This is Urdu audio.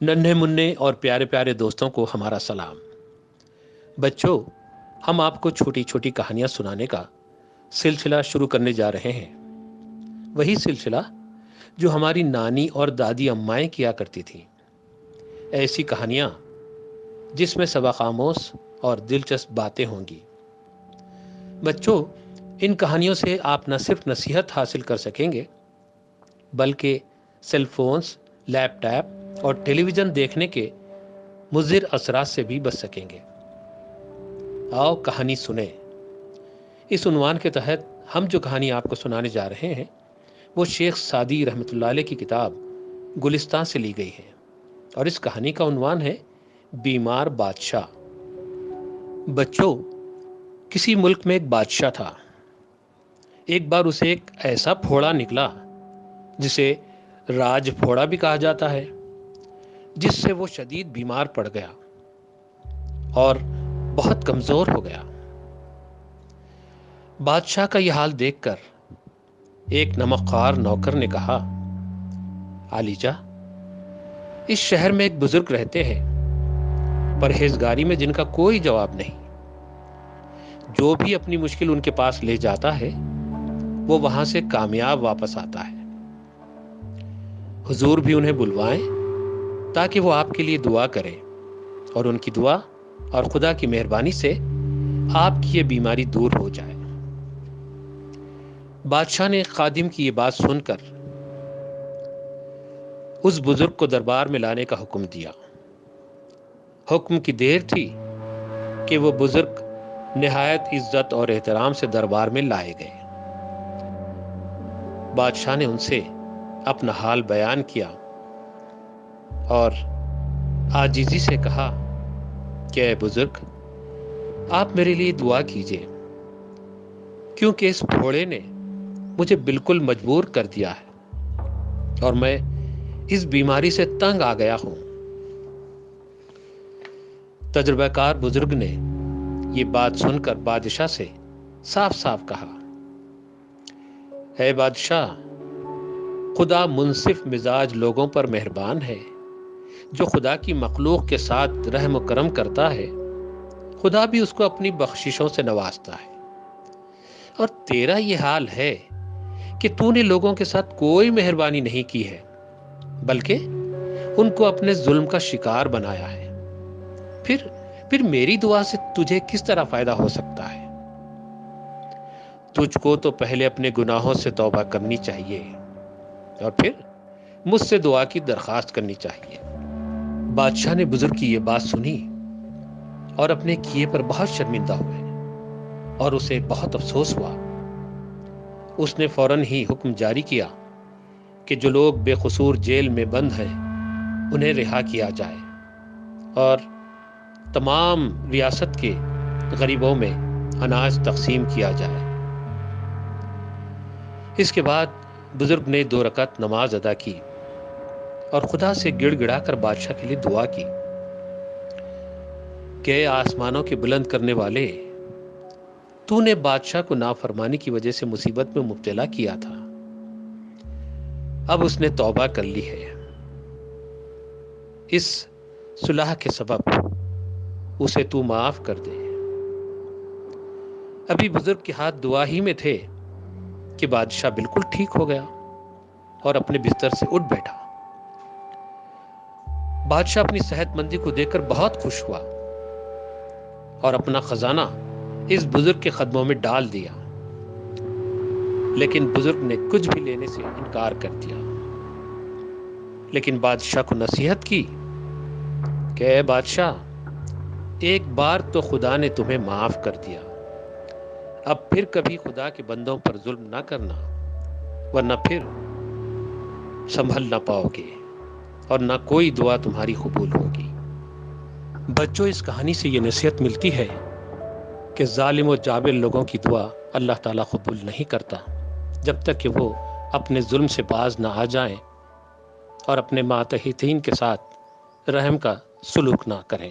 ننھے منھے اور پیارے پیارے دوستوں کو ہمارا سلام۔ بچوں، ہم آپ کو چھوٹی چھوٹی کہانیاں سنانے کا سلسلہ شروع کرنے جا رہے ہیں۔ وہی سلسلہ جو ہماری نانی اور دادی امائیں کیا کرتی تھیں۔ ایسی کہانیاں جس میں سبق آموز اور دلچسپ باتیں ہوں گی۔ بچوں، ان کہانیوں سے آپ نہ صرف نصیحت حاصل کر سکیں گے بلکہ سیل فونز، لیپ ٹاپ اور ٹیلی ویژن دیکھنے کے مضر اثرات سے بھی بچ سکیں گے۔ آؤ کہانی سنیں۔ اس عنوان کے تحت ہم جو کہانی آپ کو سنانے جا رہے ہیں وہ شیخ سعدی رحمۃ اللہ علیہ کی کتاب گلستان سے لی گئی ہے، اور اس کہانی کا عنوان ہے بیمار بادشاہ۔ بچوں، کسی ملک میں ایک بادشاہ تھا۔ ایک بار اسے ایک ایسا پھوڑا نکلا جسے راج پھوڑا بھی کہا جاتا ہے، جس سے وہ شدید بیمار پڑ گیا اور بہت کمزور ہو گیا۔ بادشاہ کا یہ حال دیکھ کر ایک نمکخوار نوکر نے کہا، عالیجا، اس شہر میں ایک بزرگ رہتے ہیں، پرہیزگاری میں جن کا کوئی جواب نہیں۔ جو بھی اپنی مشکل ان کے پاس لے جاتا ہے وہ وہاں سے کامیاب واپس آتا ہے۔ حضور بھی انہیں بلوائیں تاکہ وہ آپ کے لیے دعا کریں، اور ان کی دعا اور خدا کی مہربانی سے آپ کی یہ بیماری دور ہو جائے۔ بادشاہ نے خادم کی یہ بات سن کر اس بزرگ کو دربار میں لانے کا حکم دیا۔ حکم کی دیر تھی کہ وہ بزرگ نہایت عزت اور احترام سے دربار میں لائے گئے۔ بادشاہ نے ان سے اپنا حال بیان کیا اور عاجزی سے کہا کہ اے بزرگ، آپ میرے لیے دعا کیجئے، کیونکہ اس پھوڑے نے مجھے بالکل مجبور کر دیا ہے اور میں اس بیماری سے تنگ آ گیا ہوں۔ تجربہ کار بزرگ نے یہ بات سن کر بادشاہ سے صاف صاف کہا، اے بادشاہ، خدا منصف مزاج لوگوں پر مہربان ہے۔ جو خدا کی مخلوق کے ساتھ رحم و کرم کرتا ہے، خدا بھی اس کو اپنی بخششوں سے نوازتا ہے۔ اور تیرا یہ حال ہے کہ تو نے لوگوں کے ساتھ کوئی مہربانی نہیں کی ہے، بلکہ ان کو اپنے ظلم کا شکار بنایا ہے۔ پھر میری دعا سے تجھے کس طرح فائدہ ہو سکتا ہے؟ تجھ کو تو پہلے اپنے گناہوں سے توبہ کرنی چاہیے اور پھر مجھ سے دعا کی درخواست کرنی چاہیے۔ بادشاہ نے بزرگ کی یہ بات سنی اور اپنے کیے پر بہت شرمندہ ہوئے اور اسے بہت افسوس ہوا۔ اس نے فوراً ہی حکم جاری کیا کہ جو لوگ بے قصور جیل میں بند ہیں انہیں رہا کیا جائے اور تمام ریاست کے غریبوں میں اناج تقسیم کیا جائے۔ اس کے بعد بزرگ نے 2 رکعت نماز ادا کی اور خدا سے گڑ گڑا کر بادشاہ کے لیے دعا کی کہ آسمانوں کے بلند کرنے والے، تو نے بادشاہ کو نافرمانی کی وجہ سے مصیبت میں مبتلا کیا تھا، اب اس نے توبہ کر لی ہے۔ اس صلح کے سبب اسے تو معاف کر دے۔ ابھی بزرگ کے ہاتھ دعا ہی میں تھے کہ بادشاہ بالکل ٹھیک ہو گیا اور اپنے بستر سے اٹھ بیٹھا۔ بادشاہ اپنی صحت مندی کو دیکھ کر بہت خوش ہوا اور اپنا خزانہ اس بزرگ کے قدموں میں ڈال دیا، لیکن بزرگ نے کچھ بھی لینے سے انکار کر دیا۔ لیکن بادشاہ کو نصیحت کی کہ اے بادشاہ، ایک بار تو خدا نے تمہیں معاف کر دیا، اب پھر کبھی خدا کے بندوں پر ظلم نہ کرنا، ورنہ پھر سنبھل نہ پاؤ گے اور نہ کوئی دعا تمہاری قبول ہوگی۔ بچوں، اس کہانی سے یہ نصیحت ملتی ہے کہ ظالم و جابر لوگوں کی دعا اللہ تعالیٰ قبول نہیں کرتا جب تک کہ وہ اپنے ظلم سے باز نہ آ جائیں اور اپنے ماتحتین کے ساتھ رحم کا سلوک نہ کریں۔